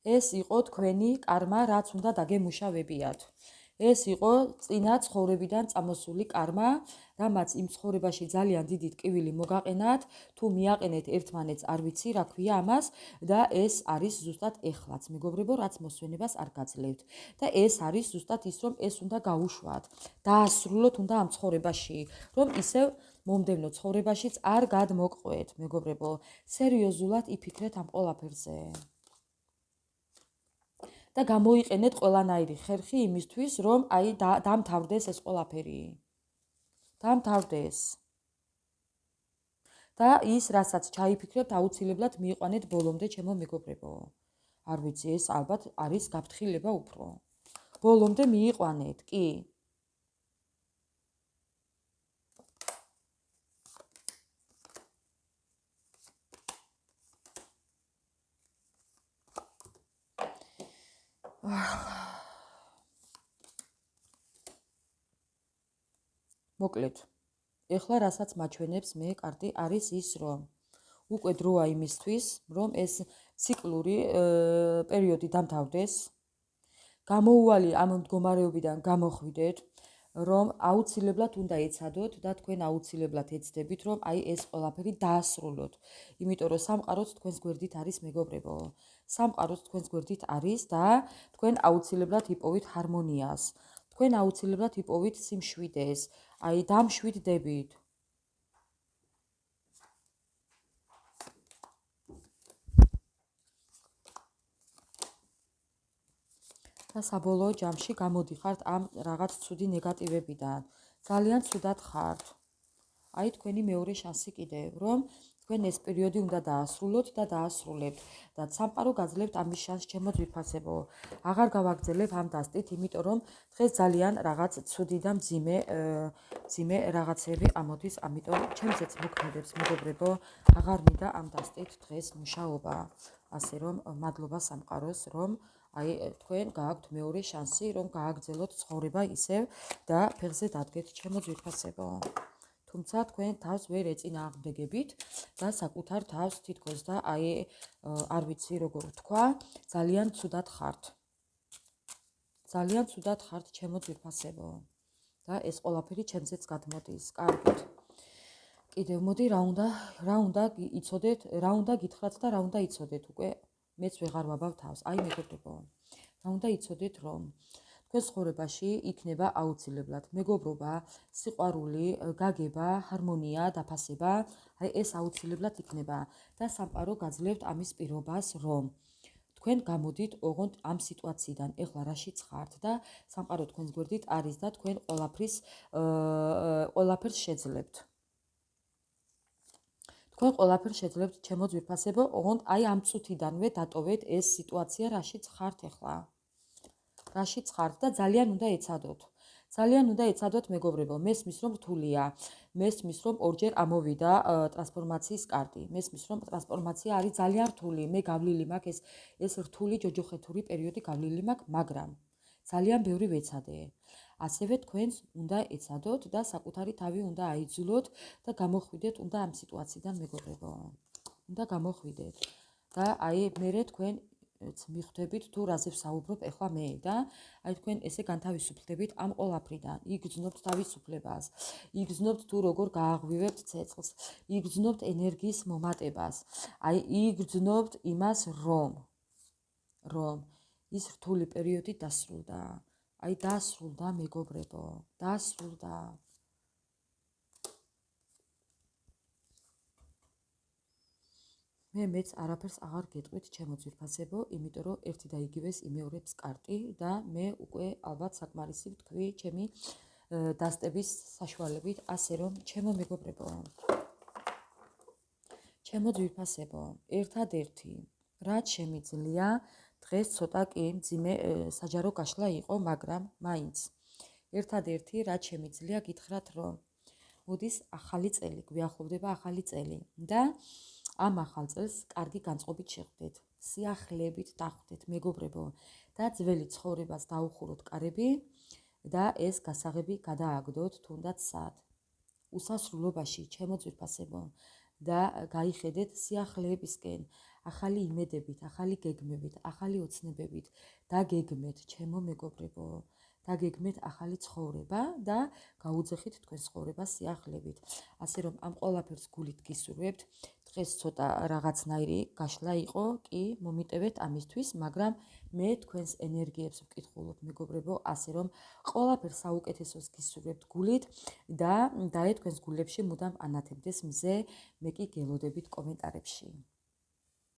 Speaker 1: ეს იყო თქვენი კარმა, რაც უნდა დაგემუშავებიათ. ეს იყო წინა ცხოვრებიდან წამოსული კარმა, რამაც იმ ცხოვრებაში ძალიან დიდი ტკივილი მოგაყენათ, თუ მიაყენეთ ერთმანეთს, არ ვიცი რა ქვია ამას და ეს არის ზუსტად ეხლაც, მეგობრებო, რაც მოსვენებას არ გაძლევთ. და ეს არის ზუსტად ის, რომ ეს უნდა გაუშვათ. დაასრულოთ უნდა ამ ცხოვრებაში, რომ ისევ მომდევნო ცხოვრებაშიც არ გადმოგყვეთ, მეგობრებო. სერიოზულად იფიქრეთ ამ ყველაფერზე. და გამოიყენეთ ყველანაირი ხერხი იმისთვის, რომ დამთავრდეს ეს ყველაფერი. დამთავრდეს. და ის, რასაც ჩაიფიქრებთ, აუცილებლად მიიყვანეთ ბოლომდე, ჩემო მეგობრებო. არ ვიცი, ეს ალბათ არის გაფრთხილება უფრო. ბოლომდე მიიყვანეთ, კი. მოკლედ, ეხლა რასაც მაჩვენებს მე კარტი არის ის, რომ უკვე დროა იმისთვის, რომ ეს ციკლური პერიოდი დამთავრდეს. გამოუვალი ამ მდგომარეობიდან გამოხვიდეთ, რომ აუცილებლად უნდა ეცადოთ და თქვენ აუცილებლად ეცდებით, რომ ეს ყველაფერი დაასრულოთ. იმიტომ რომ სამყაროც თქვენს გვერდით არის, მეგობრებო. სამყაროც თქვენს გვერდით არის და თქვენ აუცილებლად იპოვით ჰარმონიას. თქვენ აუცილებლად იპოვით სიმშვიდეს. დამშვიდდებით. და საბოლოო ჯამში გამოდიხართ ამ რაღაც ცუდი ნეგატივებიდან. ძალიან ცუდად ხართ. თქვენი მეორე შანსი კიდევ, რომ თქვენ ეს პერიოდი უნდა დაასრულოთ და დაასრულებთ და სამყარო გაძლევთ ამის შანსს, ჩემო ძვირფასებო. აღარ გავაგრძელებ ამ დასტით, იმიტომ რომ დღეს ძალიან რაღაც ცუდი და მძიმე რაღაცები ამოდის, ამიტომ ჩემზეც მოქმედებს, მეგობრებო, აღარ მინდა ამ დასტით დღეს მუშაობა. ასე რომ მადლობა სამყაროს, რომ თქვენ გააქვთ მეორე შანსი, რომ გააგრძელოთ ცხოვრება ისევ და ფეხზე დადგეთ, ჩემო ძვირფასებო. თუმცა თქვენ თავს ვერ ეწინააღმდეგებით და საკუთარ თავს თითქოს და არ ვიცი როგორ ვთქვა, ძალიან ცუდად ხართ. ძალიან ცუდად ხართ, ჩემო ძვირფასებო. და ეს ყველაფერი ჩემზეც გადმოდის. კარგით. კიდევ მოდი რა უნდა იცოდეთ, რა უნდა გითხრათ და რა უნდა იცოდეთ უკვე მეც ვეღარ ვაბავ თავს. მეგობრებო, რა უნდა იცოდეთ, რომ თქვენ ცხოვრებაში იქნება აუცილებლად მეგობრობა, სიყვარული, გაგება, ჰარმონია, დაფასება, ეს აუცილებლად იქნება და სამყარო გაძლევთ ამის პირობას, რომ თქვენ გამოდით ოღონდ ამ სიტუაციიდან, ეხლა რაშიც ხართ და სამყარო თქვენს გვერდით არის და თქვენ ყველაფერს შეძლებთ. თქვენ ყველაფერს შეძლებთ, ჩემო ძვირფასებო, ოღონდ ამ წუთიდანვე დატოვეთ ეს სიტუაცია, რაშიც ხართ ეხლა. რაშიც ხართ და ძალიან უნდა ეცადოთ. ძალიან უნდა ეცადოთ, მეგობრებო, მესმის რომ რთულია. მესმის რომ ორჯერ ამოვიდა ტრანსფორმაციის კარტი. მესმის რომ ტრანსფორმაცია არის ძალიან რთული. მე გავლილი მაქვს ეს რთული ჯოჯოხეთური პერიოდი გავლილი მაქვს, მაგრამ ძალიან ბევრი ვეცადე. ასევე თქვენს უნდა ეცადოთ და საკუთარი თავი უნდა აიძულოთ და გამოხვიდეთ უნდა ამ სიტუაციიდან, მეგობრებო. უნდა გამოხვიდეთ და მერე თქვენ მიხვდებით თუ რაზე ვსაუბრობ ეხლა მე და თქვენ ესე განთავისუფლდებით ამ ყველაფრიდან. იგრძნობთ თავისუფლებას, იგრძნობთ თუ როგორ გააღვივებთ ცეცხლს, იგრძნობთ ენერგიის მომატებას. იგრძნობთ იმას, რომ ის რთული პერიოდი დასრულდა. აი დასრულდა მეგობრებო, დასრულდა. მეც არაფერს აღარ გეტყვით ჩემო ძვირფასებო, იმიტომ რომ ერთი და იგივეს იმეორებს კარტი და მე უკვე ალბათ საკმარისი ვთქვი ჩემი დასტების საშუალებით, ასე რომ ჩემო მეგობრებო, ჩემო ძვირფასებო, ერთადერთი რაც შემიძლია დღეს ცოტა კი მძიმე საჯარო გაშლა იყო, მაგრამ მაინც ერთადერთი რაც შემიძლია გითხრათ, რომ მოდის ახალი წელი, გვიახლოვდება ახალი წელი და ამ ახალ წელს კარგი განწყობით შეხვდეთ, სიახლეებით დახვდეთ მეგობრებო და ძველი ცხოვრებას დაუხუროთ კარები და ეს გასაღები გადააგდოთ თუნდაც სად. უსასრულობაში ჩემო ძვირფასებო და გაიხედეთ სიახლეებისკენ, ახალი იმედებით, ახალი გეგმებით, ახალი ოცნებებით და გეგმეთ ჩემო მეგობრებო. დაგეგმეთ ახალი ცხოვრება და გაუძეხით თქვენს ცხოვრებას სიახლეებით. ასე რომ ამ ყველაფერს გულით გისურვებთ. დღეს ცოტა რაღაცნაირი გაშლა იყო, კი, მომიტევეთ ამისთვის, მაგრამ მე თქვენს ენერგიებს ვკითხულობ მეგობრებო, ასე რომ ყველაფერს საუკეთესოს გისურვებთ გულით და თქვენს გულებში მუდამ ანათებდეს მზე, მე კი გელოდებით კომენტარებში.